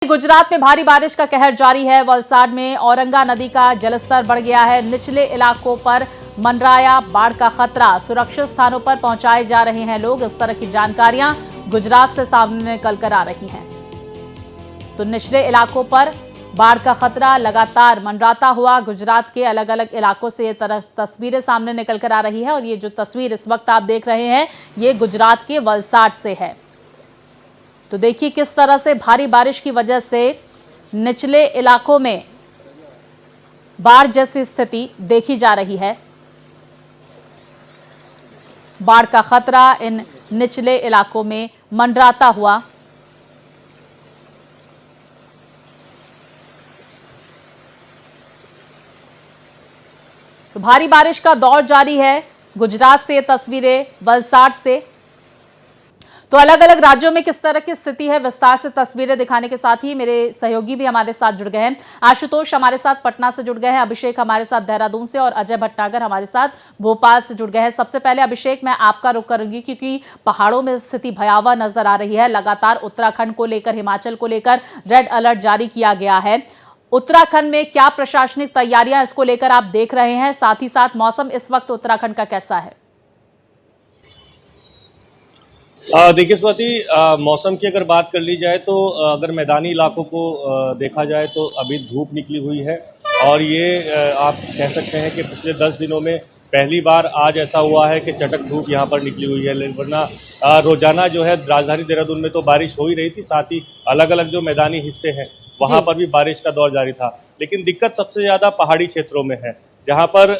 गुजरात में भारी बारिश का कहर जारी है। वलसाड में औरंगा नदी का जलस्तर बढ़ गया है। निचले इलाकों पर मंडराया बाढ़ का खतरा। सुरक्षित स्थानों पर पहुंचाए जा रहे हैं लोग। इस तरह की जानकारियां गुजरात से सामने निकल कर आ रही हैं। तो निचले इलाकों पर बाढ़ का खतरा लगातार मंडराता हुआ गुजरात के अलग अलग इलाकों से ये तरह तस्वीरें सामने निकल कर आ रही है। और ये जो तस्वीर इस वक्त आप देख रहे हैं, ये गुजरात के वलसाड से है। तो देखिए किस तरह से भारी बारिश की वजह से निचले इलाकों में बाढ़ जैसी स्थिति देखी जा रही है। बाढ़ का खतरा इन निचले इलाकों में मंडराता हुआ। तो भारी बारिश का दौर जारी है। गुजरात से तस्वीरें, वलसाड से। तो अलग अलग राज्यों में किस तरह की स्थिति है, विस्तार से तस्वीरें दिखाने के साथ ही मेरे सहयोगी भी हमारे साथ जुड़ गए हैं। आशुतोष हमारे साथ पटना से जुड़ गए हैं, अभिषेक हमारे साथ देहरादून से और अजय भटनागर हमारे साथ भोपाल से जुड़ गए हैं। सबसे पहले अभिषेक, मैं आपका रुख करूंगी क्योंकि पहाड़ों में स्थिति भयावह नजर आ रही है। लगातार उत्तराखंड को लेकर, हिमाचल को लेकर रेड अलर्ट जारी किया गया है। उत्तराखंड में क्या प्रशासनिक तैयारियां इसको लेकर आप देख रहे हैं? साथ ही साथ मौसम इस वक्त उत्तराखंड का कैसा है? देखिए स्वाति, मौसम की अगर बात कर ली जाए तो अगर मैदानी इलाकों को देखा जाए तो अभी धूप निकली हुई है। और ये आप कह सकते हैं कि पिछले 10 दिनों में पहली बार आज ऐसा हुआ है कि चटक धूप यहाँ पर निकली हुई है। वरना रोजाना जो है राजधानी देहरादून में तो बारिश हो ही रही थी, साथ ही अलग अलग जो मैदानी हिस्से हैं वहाँ पर भी बारिश का दौर जारी था। लेकिन दिक्कत सबसे ज़्यादा पहाड़ी क्षेत्रों में है, जहाँ पर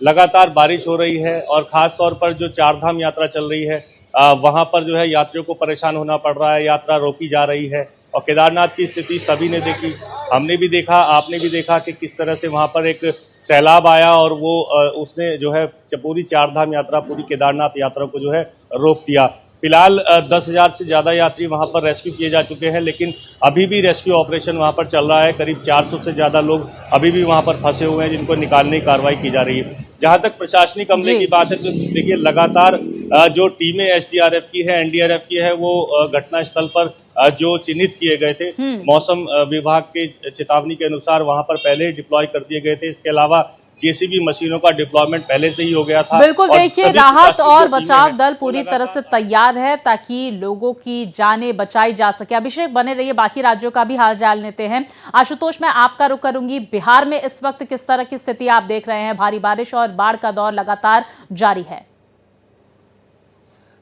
लगातार बारिश हो रही है। और ख़ास तौर पर जो चारधाम यात्रा चल रही है वहाँ पर जो है यात्रियों को परेशान होना पड़ रहा है, यात्रा रोकी जा रही है। और केदारनाथ की स्थिति सभी ने देखी, हमने भी देखा, आपने भी देखा कि किस तरह से वहाँ पर एक सैलाब आया और वो उसने जो है पूरी चारधाम यात्रा, पूरी केदारनाथ यात्रा को जो है रोक दिया। फिलहाल 10,000 से ज़्यादा यात्री वहाँ पर रेस्क्यू किए जा चुके हैं, लेकिन अभी भी रेस्क्यू ऑपरेशन वहाँ पर चल रहा है। करीब 400 से ज़्यादा लोग अभी भी वहाँ पर फंसे हुए हैं, जिनको निकालने की कार्रवाई की जा रही है। जहाँ तक प्रशासनिक अमले की बात है तो देखिए लगातार जो टीमें एसडीआरएफ की है, एनडीआरएफ की है, वो घटनास्थल पर जो चिन्हित किए गए थे मौसम विभाग के चेतावनी के अनुसार वहाँ पर पहले ही डिप्लॉय कर दिए गए थे। इसके अलावा जेसीबी मशीनों का डिप्लॉयमेंट पहले से ही हो गया था। बिल्कुल, देखिए राहत और बचाव दल पूरी तरह से तैयार है ताकि लोगों की जानें बचाई जा सके। अभिषेक बने रहिए, बाकी राज्यों का भी हाल जान लेते हैं। आशुतोष, मैं आपका रुख करूंगी। बिहार में इस वक्त किस तरह की स्थिति आप देख रहे हैं? भारी बारिश और बाढ़ का दौर लगातार जारी है।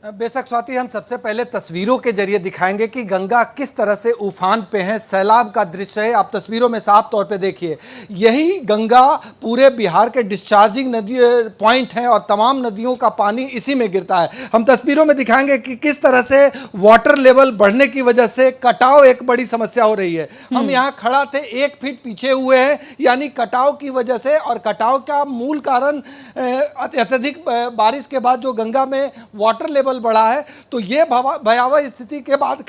बेशक स्वाति, हम सबसे पहले तस्वीरों के जरिए दिखाएंगे कि गंगा किस तरह से उफान पे है। सैलाब का दृश्य है, आप तस्वीरों में साफ तौर पे देखिए। यही गंगा पूरे बिहार के डिस्चार्जिंग नदी पॉइंट हैं और तमाम नदियों का पानी इसी में गिरता है। हम तस्वीरों में दिखाएंगे कि किस तरह से वाटर लेवल बढ़ने की वजह से कटाव एक बड़ी समस्या हो रही है। हम यहाँ खड़ा थे, 1 फीट पीछे हुए हैं, यानी कटाव की वजह से। और कटाव का मूल कारण अत्यधिक बारिश के बाद जो गंगा में वाटर लेवल बढ़ा है। तो ये भयावह स्थिति के बाद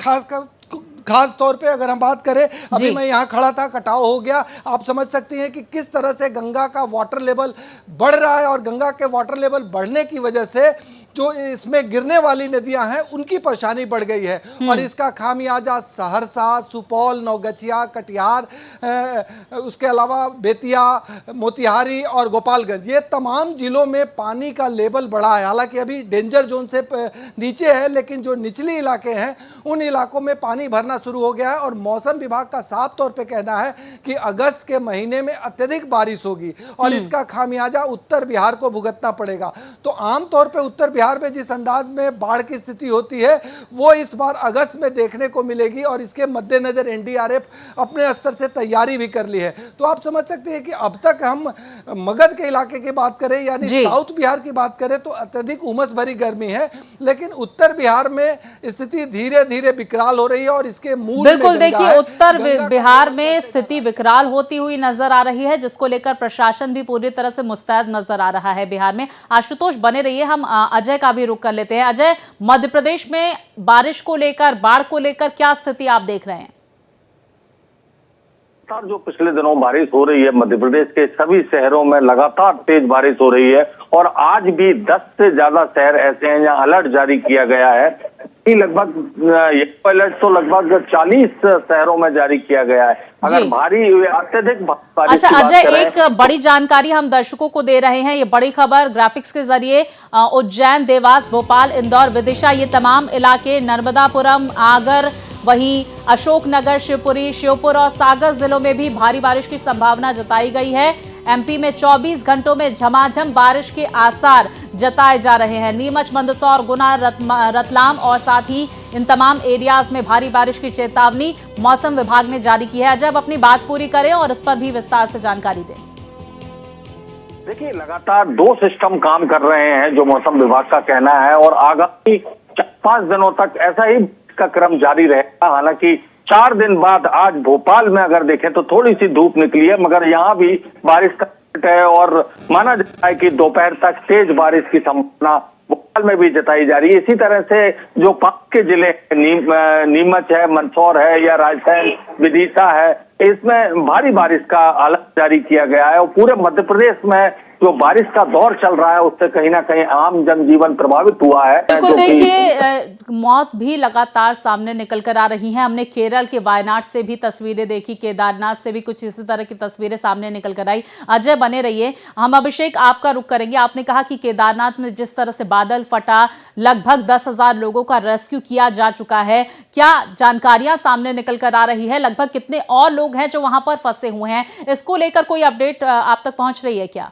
खास तौर पे अगर हम बात करें, अभी मैं यहाँ खड़ा था, कटाव हो गया। आप समझ सकते हैं कि किस तरह से गंगा का वाटर लेवल बढ़ रहा है। और गंगा के वाटर लेवल बढ़ने की वजह से जो इसमें गिरने वाली नदियां हैं उनकी परेशानी बढ़ गई है। और इसका खामियाजा सहरसा, सुपौल, नवगछिया, कटिहार, उसके अलावा बेतिया, मोतिहारी और गोपालगंज, ये तमाम जिलों में पानी का लेवल बढ़ा है। हालांकि अभी डेंजर जोन से नीचे है, लेकिन जो निचले इलाके हैं उन इलाकों में पानी भरना शुरू हो गया है। और मौसम विभाग का साफ तौर पर कहना है कि अगस्त के महीने में अत्यधिक बारिश होगी और इसका खामियाजा उत्तर बिहार को भुगतना पड़ेगा। तो आमतौर पर उत्तर बिहार में जिस अंदाज में बाढ़ की स्थिति होती है वो इस बार अगस्त में देखने को मिलेगी। और इसके मद्देनजर एनडीआरएफ अपने स्तर से तैयारी भी कर ली है। तो आप समझ सकते हैं कि अब तक हम मगध के इलाके की बात करें, यानी साउथ बिहार की बात करें, तो अत्यधिक उमस भरी गर्मी है। लेकिन उत्तर बिहार में स्थिति धीरे धीरे विकराल हो रही है। और इसके मूल बिल्कुल, देखिए उत्तर बिहार में स्थिति विकराल होती हुई नजर आ रही है, जिसको लेकर प्रशासन भी पूरी तरह से मुस्तैद नजर आ रहा है बिहार में। आशुतोष बने रहिए, हम अजय का भी रुख कर लेते हैं। अजय, मध्य प्रदेश में बारिश को लेकर, बाढ़ को लेकर क्या स्थिति आप देख रहे हैं? जो पिछले दिनों बारिश हो रही है, मध्य प्रदेश के सभी शहरों में लगातार तेज बारिश हो रही है। और आज भी 10 से ज्यादा शहर ऐसे हैं जहां अलर्ट जारी किया गया है लगभग येलो अलर्ट तो लगभग 40 शहरों में जारी किया गया है। अगर जी। भारी अत्यधिक बारिश अच्छा की बात अजय, करें, एक बड़ी जानकारी हम दर्शकों को दे रहे हैं, ये बड़ी खबर ग्राफिक्स के जरिए। उज्जैन, देवास, भोपाल, इंदौर, विदिशा, ये तमाम इलाके, नर्मदापुरम, आगर, वहीं अशोकनगर, शिवपुरी, श्योपुर और सागर जिलों में भी भारी बारिश की संभावना जताई गई है। एमपी में 24 घंटों में झमाझम बारिश के आसार जताए जा रहे हैं। नीमच, मंदसौर, गुना, रतलाम और साथ ही इन तमाम एरियाज में भारी बारिश की चेतावनी मौसम विभाग ने जारी की है। अजय, अब अपनी बात पूरी करें और इस पर भी विस्तार से जानकारी दें। देखिए, लगातार 2 सिस्टम काम कर रहे हैं जो मौसम विभाग का कहना है, और आगामी 4-5 दिनों तक ऐसा ही का क्रम जारी रहेगा। हालांकि 4 दिन बाद आज भोपाल में अगर देखें तो थोड़ी सी धूप निकली है, मगर यहाँ भी बारिश का है और माना जाता है कि दोपहर तक तेज बारिश की संभावना भोपाल में भी जताई जा रही है। इसी तरह से जो पास के जिले नीमच है, मंदसौर है या राजसैन, विदिशा है, इसमें भारी बारिश का अलर्ट जारी किया गया है। और पूरे मध्य प्रदेश में जो बारिश का दौर चल रहा है उससे कहीं ना कहीं आम जनजीवन प्रभावित हुआ है। बिल्कुल, देखिए मौत भी लगातार सामने निकल कर आ रही हैं। हमने केरल के वायनाड से भी तस्वीरें देखी, केदारनाथ से भी कुछ इसी तरह की तस्वीरें सामने निकल कर आई। अजय बने रहिए, हम अभिषेक आपका रुख करेंगे। आपने कहा कि केदारनाथ में जिस तरह से बादल फटा, लगभग 10,000 लोगों का रेस्क्यू किया जा चुका है। क्या जानकारियां सामने निकल कर आ रही है? लगभग कितने और लोग हैं जो वहां पर फंसे हुए हैं? इसको लेकर कोई अपडेट आप तक पहुंच रही है क्या?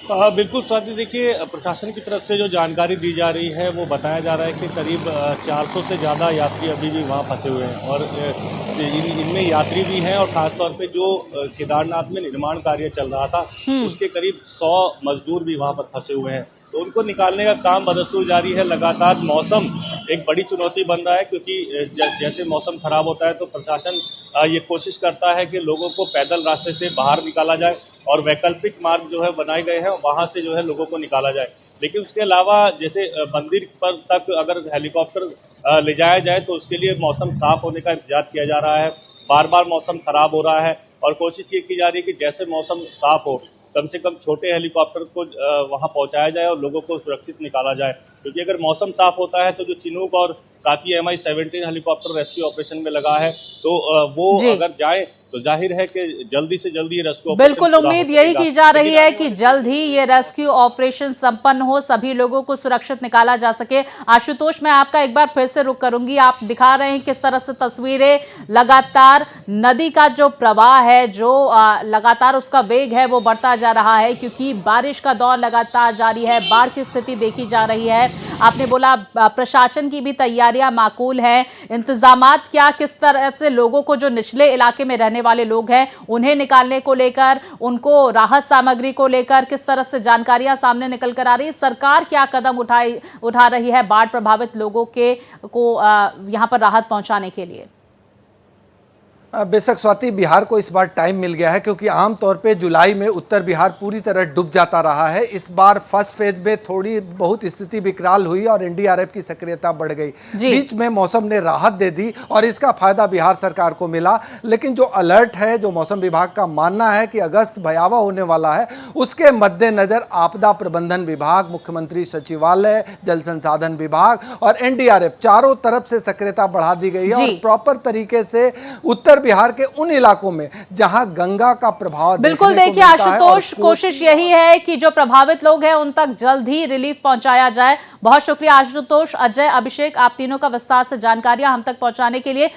बिल्कुल स्वाति, देखिए प्रशासन की तरफ से जो जानकारी दी जा रही है वो बताया जा रहा है कि करीब 400 से ज़्यादा यात्री अभी भी वहाँ फंसे हुए हैं, और इनमें यात्री भी हैं, और खासतौर पे जो केदारनाथ में निर्माण कार्य चल रहा था उसके करीब 100 मजदूर भी वहाँ पर फंसे हुए हैं। तो उनको निकालने का काम बदस्तूर जारी है। लगातार मौसम एक बड़ी चुनौती बन रहा है, क्योंकि जैसे मौसम खराब होता है तो प्रशासन ये कोशिश करता है कि लोगों को पैदल रास्ते से बाहर निकाला जाए और वैकल्पिक मार्ग जो है बनाए गए हैं वहाँ से जो है लोगों को निकाला जाए। लेकिन उसके अलावा जैसे मंदिर पर तक अगर हेलीकॉप्टर ले जाया जाए तो उसके लिए मौसम साफ होने का इंतजार किया जा रहा है। बार बार मौसम खराब हो रहा है और कोशिश ये की जा रही है कि जैसे मौसम साफ हो कम से कम छोटे हेलीकॉप्टर को वहां पहुंचाया जाए और लोगों को सुरक्षित निकाला जाए। क्योंकि अगर मौसम साफ होता है तो जो चिनूक और साथ ही MI-17 हेलीकॉप्टर रेस्क्यू ऑपरेशन में लगा है तो वो अगर जाए तो जाहिर है कि जल्दी से जल्दी रेस्क्यू बिल्कुल उम्मीद यही की जा रही है कि जल्द ही ये रेस्क्यू ऑपरेशन संपन्न हो, सभी लोगों को सुरक्षित निकाला जा सके। आशुतोष, मैं आपका एक बार फिर से रुख करूंगी। आप दिखा रहे हैं किस तरह से तस्वीरें, लगातार नदी का जो प्रवाह है, जो लगातार उसका वेग है वो बढ़ता जा रहा है, क्योंकि बारिश का दौर लगातार जारी है, बाढ़ की स्थिति देखी जा रही है। आपने बोला प्रशासन की भी तैयारियां माकूल है, इंतजामात क्या, किस तरह से लोगों को, जो निचले इलाके में रहने वाले लोग हैं, उन्हें निकालने को लेकर, उनको राहत सामग्री को लेकर किस तरह से जानकारियां सामने निकल कर आ रही है? सरकार क्या कदम उठा रही है बाढ़ प्रभावित लोगों को यहां पर राहत पहुंचाने के लिए? बेशक स्वाति, बिहार को इस बार टाइम मिल गया है, क्योंकि आमतौर पे जुलाई में उत्तर बिहार पूरी तरह डूब जाता रहा है। इस बार फर्स्ट फेज में थोड़ी बहुत स्थिति विकराल हुई और NDRF की सक्रियता बढ़ गई। बीच में मौसम ने राहत दे दी और इसका फायदा बिहार सरकार को मिला। लेकिन जो अलर्ट है, जो मौसम विभाग का मानना है कि अगस्त भयावह होने वाला है, उसके मद्देनजर आपदा प्रबंधन विभाग, मुख्यमंत्री सचिवालय, जल संसाधन विभाग और NDRF चारों तरफ से सक्रियता बढ़ा दी गई है और प्रॉपर तरीके से उत्तर बिहार के उन इलाकों में जहां गंगा का प्रभाव बिल्कुल देखिए आशुतोष, कोशिश यही है कि जो प्रभावित लोग हैं उन तक जल्द ही रिलीफ पहुंचाया जाए। बहुत शुक्रिया आशुतोष, अजय, अभिषेक, आप तीनों का विस्तार से जानकारियां हम तक पहुंचाने के लिए।